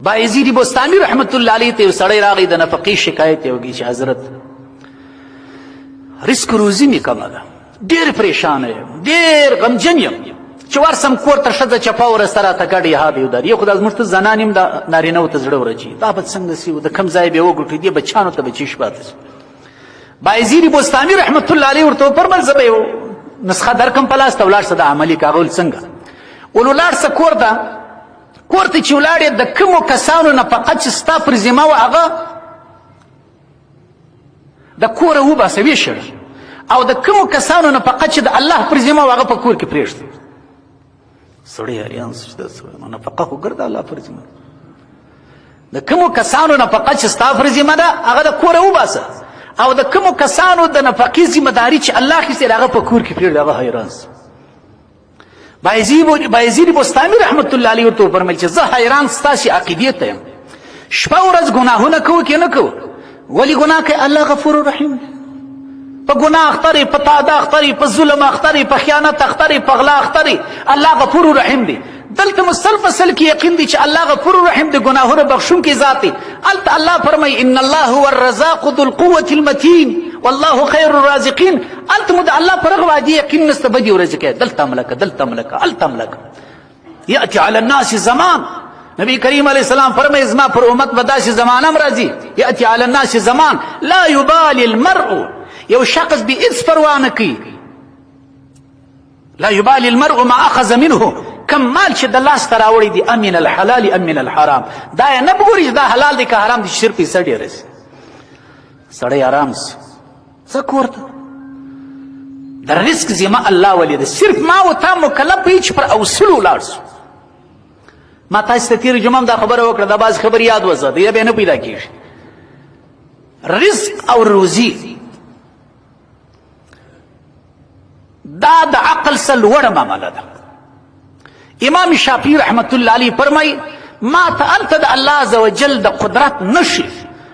بایزید بستانی رحمت الله علیه ته سړی راغی د نفقې شکایت یې وکړي چې حضرت رزق روزي مې کمه ده، ډېر پریشان یم، ډېر غمجن یم چې ورسم کور ته ښځه چپه ورسته راته ګډ یهاد یو در یو خو دا زموږ ته زنان یم د نارینهو ته زړه ورچي دا به څنګه سي د کوم ځای به یې وګټو دې بچیانو ته به چیش پاتې شي. بایزید بستانی رحمت الله علیه ورته وفرمایل زه به یو نسخه درکم په لاس ته ولاړ شه د عملي کاغذ څنګه ولاړ شه کور ته چې ولاړې د کومو کسانو نفقه چې ستا پر ذمه وه هغه د کوره وباسه ویې او د کومو کسانو نفقه چې د الله پر ذمه وه هغه په کور کې پرېږده. سړی حیران شو نفقه خو ګرده الله پر ذمه د کومو کسانو نفقه چې ستا پر ذمه ده هغه د کوره وباسه او د کومو کسانو د نفقې ذمهداري چې الله اخیستې هغه په کور کې پرېږده. هغه حیران شو. بایزید بستانی رحمت الله علیه ورته وفرمیل چې زه حیران ستاسې عقیدې ته یم، شپه ورځ ګناهونه کوو که نه کوو؟ ولې ګناه کوي؟ الله غفور رحیم دی. په ګناه اخته یې، په تعاده اخته یې، په ظلم اخته یې، په خیانت اخته یې، په غلا اخته یې، الله غفور رحیم دی. دلته مستل فصل کې یقین دی چې الله غفور رحیم دی، ګناهونه بخښونکی ذات دی. هلته الله فرمایي ان الله هو الرزاق ذو القوة المتین والله خیر الرازقین. هلته مو د الله پر هغه وعدې یقین نشته بدې ورځې کوي، دلته ملکه دلته ملکه هلته ملکه. یأتي علی الناس زمان، نبی کریم علیه السلام فرمایي زما پر امت به داسې زمانه هم راځي یأتي علی الناس زمان لا یبالی المرء، یو شخص به هېڅ پروا نه کوي، لا یبالی المرء ما اخذ منه، کم مال چې د لاس ته راوړی دي امن الحلال امن الحرام، دا یې نه ګوري چې دا حلال دی که حرام دی، چې شر پیسه ډېره سي. سړی ارام سي. ځه کور ته د رزق ذمه الله ولې ده، صرف ما و تا مکلف یې چې پر اصولو ولاړ سو. ما تاسې ته تېره جمعه هم دا خبره وکړه، دا بعضې خبرې یاد وساته، یا بیا نه پیدا کېږي. رزق او روزي دا د عقل څخه لوړه معامله ده. امام شافعي رحمت الله علیه فرمایي ما ته هلته د الله عز وجل د قدرت نښې،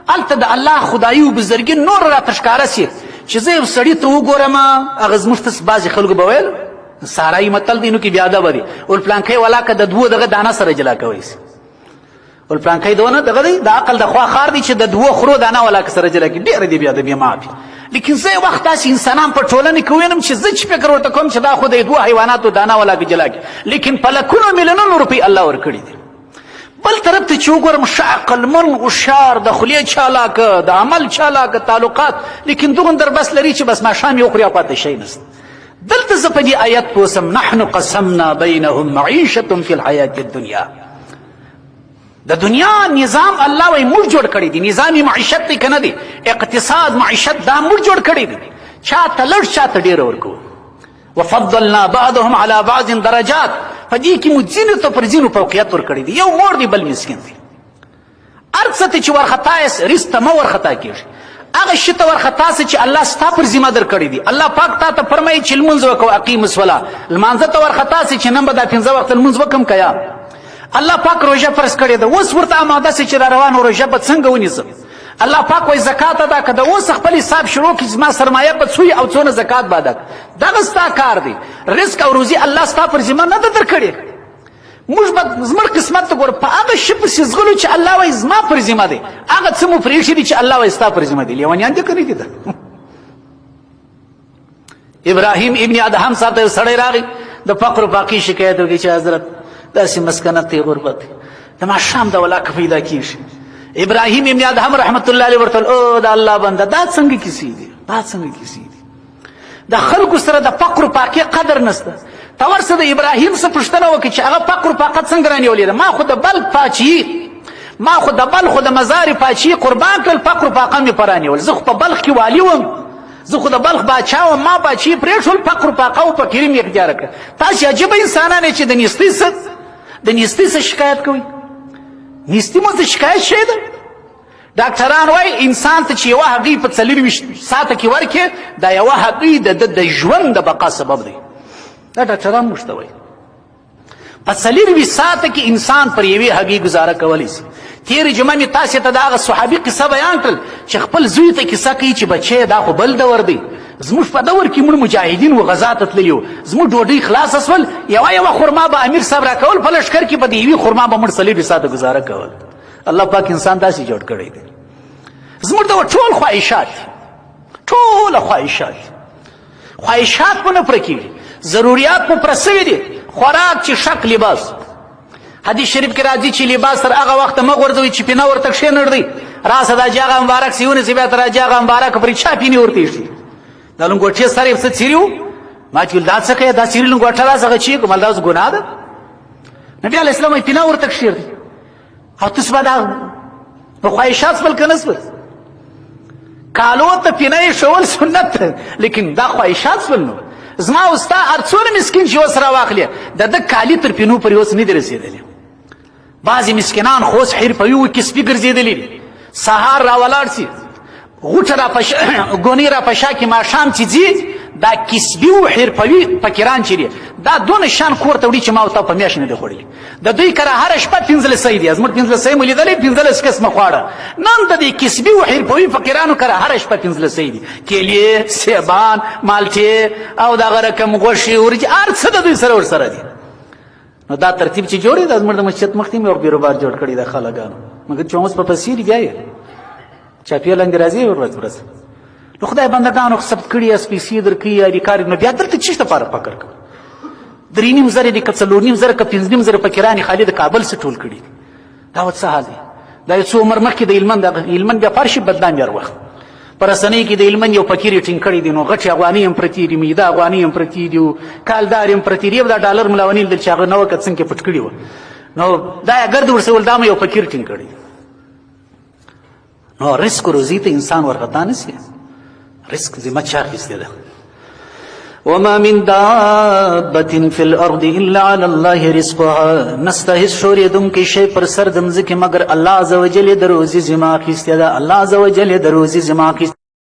هلته د الله خدایي و بزرګي نور راته ښکاره سي چې زه یو سړي ته وګورم. هغه زموږ ته بعضې خلکو به ویل سارایي متل دی نو کې بیا ادبه دی، ولپلانکی والا که د دوو دغه دانه سره جلا کوی سي، ولپلانکی دونه دغه دی د عقل د خوا خار دی چې د دوو خرو دانه والا که سره جلا کړي ډېره دی بیا ادبي معافي. لیکن زه یو وخت داسې انسانان په ټولنې کې وینم چې زه چې فکر ورته کوم چې دا خو د دوو حیواناتو دانه والا کې جلا کړي، لیکن په لکونو میلیونونو روپۍ الله ورکړي دي. بل طرف ته چې وګورم ښه عقلمن هوښیار د خولې چالاکه د عمل چالاکه تعلقات، لیکن دغون در بس لري چې بس ماښام یې وخوري او پاتې شی نشته. دلته زه په دې آیت پوه سم نحن قسمنا بینهم معیشة فی الحیاة الدنیا، د دنیا نظام الله وایي موږ جوړ کړی دی، نظام معیشت دی که نه دی، اقتصاد معیشت دا موږ جوړ کړی دی، چاته لږ چاته ډېره ورکوو. وفضلنا بعضهم على بعض درجات، په دې کې مو ځینو ته پر ځینو فوقیت ورکړی دی، یو مور دی بل مسکین دی. هر څه ته چې ورخطا یې رزق ته مه ورخطا کېږي، هغه شي ته ورخطا سه چې الله ستا پر ذمه درکړی دی. الله پاک تا ته فرمایي چې لمونځ وکړه اقیم الصلاه، لمانځه ته ورخطا سه چې نن به دا 15 وخته لمونځ وکړم که یا الله پاک روژه فرض کړې ده، اوس ورته اماده سه چې را روانه روژه به څنګه ونیسم. الله پاک وایي زکات ادا که د اوس خپل حساب شروع کړي زما سرمایه به څوی او څونه زکات به ادا کړه، دغه ستا کار دی. رزق او روزي الله ستا پر ذمه نه ده درکړې. موږ به زموږ قسمت ته ګوره په هغه شي پسې ځغلو چې الله وایي زما پر ذمه دی، هغه څه مو پرېښي دي چې الله وایي ستا پر ذمه دي. لیونیان دي که نه دي ده؟ ابراهیم ابن ادهم صاحب ته یو سړی راغی د فقر و فاقې شکایت وکړي چې حضرت داسې مسکنت دی غربت دی، د ماښام د ولاکه پیدا کېږي. ابراهیم ابن ادهم رحمت الله علیه ورته او د الله بنده دا څنګه کیسې دي، دا څنګه کیسې دي، د خلکو سره د فقر و فاقې قدر نشته. ته ورسه د ابراهیم څه پوښتنه وکړي چې هغه فقر و فاقت څنګه رانیولې ده؟ ما خو د بل پاچي، ما خو د بل خو د مزار پاچي قربان کړل، فقر و فاقه مې په رانیول. زه خو په بلخ کې والي وم، زه خو د بلخ باچا وم، ما باچي پرېښول، فقر و فاقه او فقیري مې اختیاره کړه. تاسې عجیبه انسانان یې چې د نیستۍ څه شکایت کوئ؟ نیستي مو څه شکایت شی ده؟ ډاکټران وایي انسان ته چې یوه هګۍ په 24 ساعته کې ورکړې دا یوه هګۍ د ژوند د بقا سبب دی. دا ډاکټران موږ ته وایي په 24 ساعته کې انسان پر یوې هګۍ ګزاره کولی شي. تېرې جمعه مې تاسې ته د هغه صحابي قصه بیان کړل چې خپل زوی ته کیسه کوي چې بچی دا خو بل دور دی، زموږ په دور کې موږ مجاهدین و غزا ته تللي وو، زموږ ډوډۍ خلاصه سول، یوه خرما به امیر صاحب راکول، په لښکر کې به د یوې خرما به موږ 4 ساعته ګزاره کول. الله پاک انسان داسې جوړ کړی دی. زموږ د ټول خواهشات ټول خواهشات مو نه پوره کېږي، ضروریات مو پوره سوي دي، خوراک، چښاک، لباس. حدیث شریف کې راځي چې لباس تر هغه وخته مه غورځوئ چې پینه ورته کښېنږدئ، راسه دا جاغه مبارک سي ونیسئ، بیا تر جاغه مبارک پورې چا پینې ورته ایښي. دا لنګوټې سره یې څه څیري وو، ما چې ویل دا څه کوې، دا څیري لنګوټه راڅخه چی کوم، دا اوس ګناه ده؟ نبي علیه السلام وایي پینه ورته کښېږدئ. او تاسو به دا نو خواهشات شول که نه شول؟ کالو ته پینه ایښول سنت ده، لیکن دا خواهشات شول. نو زما او ستا هر څومره مسکین چې اوس راواخلې د ده کالي تر پینو پورې اوس نه دي رسېدلي. بعضې مسکینان خو اوس حرفوي و کسبي ګرځېدلي دي، سهار راولاړ سي غوټه ګونۍ را په شا کې ماښام چې ځي، دا کسبي و حرفوي فقیران چې دي دا دونه شان کور ته وړي چې ما او تا په میاشت نه دي خوړلي. د دوی کره هره شپه 1500 دي، زموږ 1500 مو لیدلې، 15 قسمه خواړه. نن د دې کسبي و حرفوي فقیرانو کره هره شپه 1500 دي، کیلې، سیبان، مالټې او دغه رقم غوښې، ورجې، هر څه د دوی سره ورسره دي. نو دا ترتیب چې جوړ دی دا زموږ د مسجد مخکې مې یو بیروبار جوړ کړی د خلکانو، مګر چې اوس په پسې دي بیا یې چاپیه لاندې راځي ورځ. نو خدای بندګانو ثبت کړي اس پی سی درکړي یا ریکارډ، نو بیا دلته چی لپاره فکر کوي؟ 3.5 زره دي که 4.5 زره که 5.5 زره فقیران خالي د کابل څخه ټول کړي. دا څه حال دی؟ دا یو څو عمر مخکې د هلمند بیا فرشي بدنام یار وخت په رسنۍ کې د هلمند یو فقیر یې ټینګ کړی دی، نو غټې افغانۍ هم پرتې دي، میده افغانۍ هم پرتې دي، کالدار هم پرتې دي، دا ډالر ملا ونیل دل چې هغه نه وکړ څنګه پټ کړي وه. نو دا یې ګرد ورسول، دا مې یو فقیر ټینګ کړی. نو رزق روزي ته انسان ورغتا نه سي، رزق ذمه چا اخیستې ده. وما من دابة في الارض الا على الله رزقها، نسته هیڅ شورېدونکی شی پر سر د مځکې مګر الله عز وجل یې د روزي ذمه اخیستې ده، الله عز وجل یې د روزي ذمه اخیستې